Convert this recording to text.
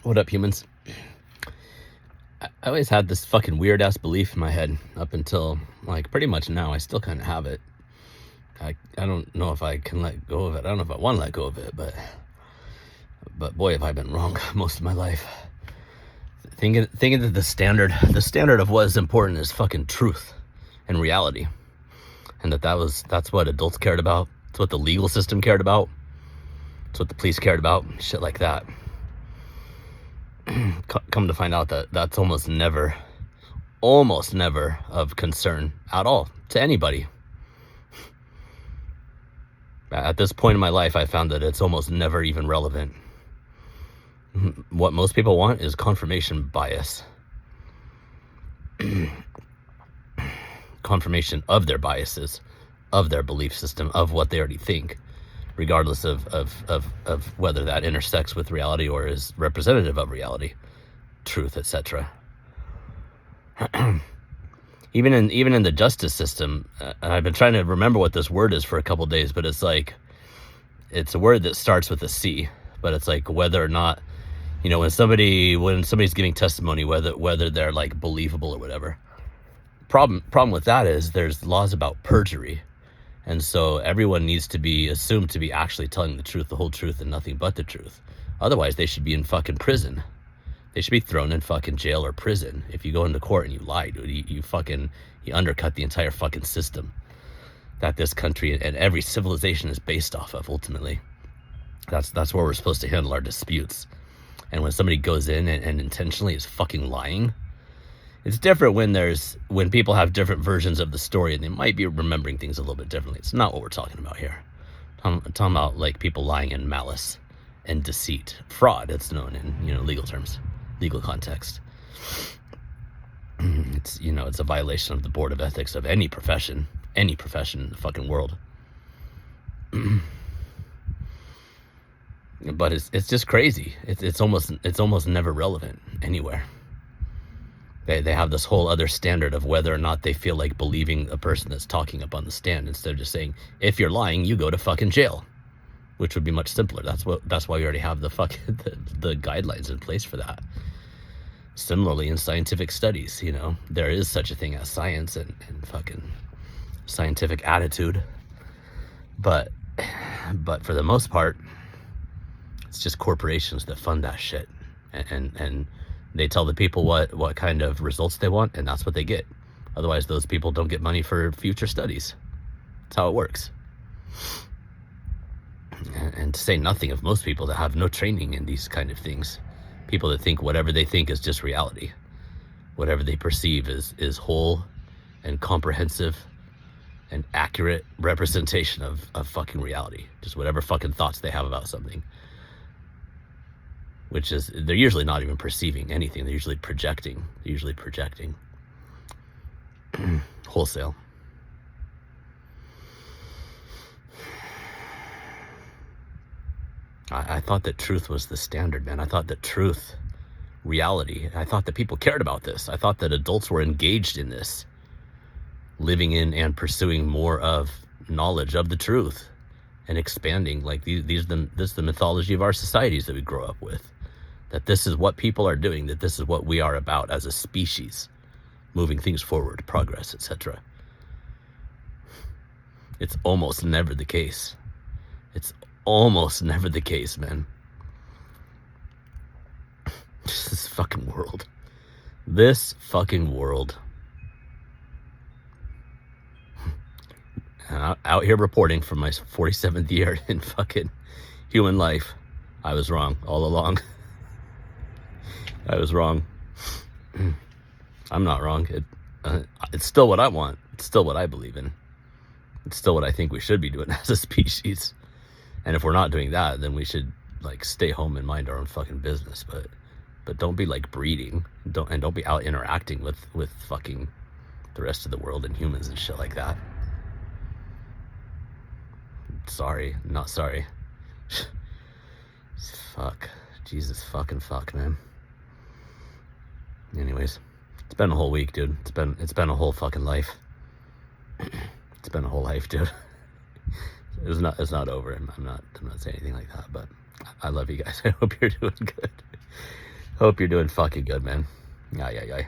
What up, humans? I always had this fucking weird ass belief in my head up until like pretty much now. I still kind of have it. I don't know if I can let go of it. I don't know if I want to let go of it, but boy, have I been wrong most of my life. Thinking that the standard of what is important is fucking truth and reality, and that's what adults cared about. It's what the legal system cared about. It's what the police cared about. Shit like that. Come to find out that that's almost never of concern at all to anybody. At this point in my life, I found that it's almost never even relevant. What most people want is confirmation bias. Confirmation of their biases, of their belief system, of what they already think, regardless of whether that intersects with reality or is representative of reality, truth, etc. Even in the justice system, I've been trying to remember what this word is for a couple of days, but it's a word that starts with a C, but it's like whether or not, when somebody's giving testimony, whether they're like believable or whatever. Problem with that is there's laws about perjury. And so everyone needs to be assumed to be actually telling the truth, the whole truth, and nothing but the truth. Otherwise, they should be in fucking prison. They should be thrown in fucking jail or prison. If you go into court and you lie, dude, you undercut the entire fucking system that this country and every civilization is based off of. Ultimately, that's where we're supposed to handle our disputes. And when somebody goes in and intentionally is fucking lying, it's different when people have different versions of the story and they might be remembering things a little bit differently. It's not what we're talking about here. I'm talking about like people lying in malice and deceit, fraud. It's known in legal terms, legal context. It's it's a violation of the board of ethics of any profession in the fucking world. But it's just crazy. It's almost never relevant anywhere. They have this whole other standard of whether or not they feel like believing a person that's talking up on the stand, instead of just saying, if you're lying, you go to fucking jail, which would be much simpler. That's why we already have the guidelines in place for that. Similarly, in scientific studies, there is such a thing as science and fucking scientific attitude, but for the most part, it's just corporations that fund that shit, and they tell the people what kind of results they want, and that's what they get. Otherwise, those people don't get money for future studies. That's how it works. And to say nothing of most people that have no training in these kind of things. People that think whatever they think is just reality. Whatever they perceive is whole and comprehensive and accurate representation of fucking reality. Just whatever fucking thoughts they have about something. Which is, they're usually not even perceiving anything. They're usually projecting. Wholesale. I thought that truth was the standard, man. I thought that truth, reality, I thought that people cared about this. I thought that adults were engaged in this. Living in and pursuing more of knowledge of the truth. And expanding, like this is the mythology of our societies that we grow up with. That this is what people are doing, that this is what we are about as a species, moving things forward, progress, etc. It's almost never the case. It's almost never the case, man. This fucking world. And out here reporting from my 47th year in fucking human life, I was wrong all along. I was wrong. I'm not wrong. It's still what I want. It's still what I believe in. It's still what I think we should be doing as a species. And if we're not doing that, then we should like stay home and mind our own fucking business. But don't be like breeding. Don't be out interacting with fucking the rest of the world and humans and shit like that. Sorry, not sorry. Fuck. Jesus fucking fuck, man. Anyways, it's been a whole week, dude. It's been a whole fucking life. It's been a whole life, dude. It's not over. I'm not saying anything like that, but I love you guys. I hope you're doing good. Hope you're doing fucking good, man. Yeah, yeah, yeah.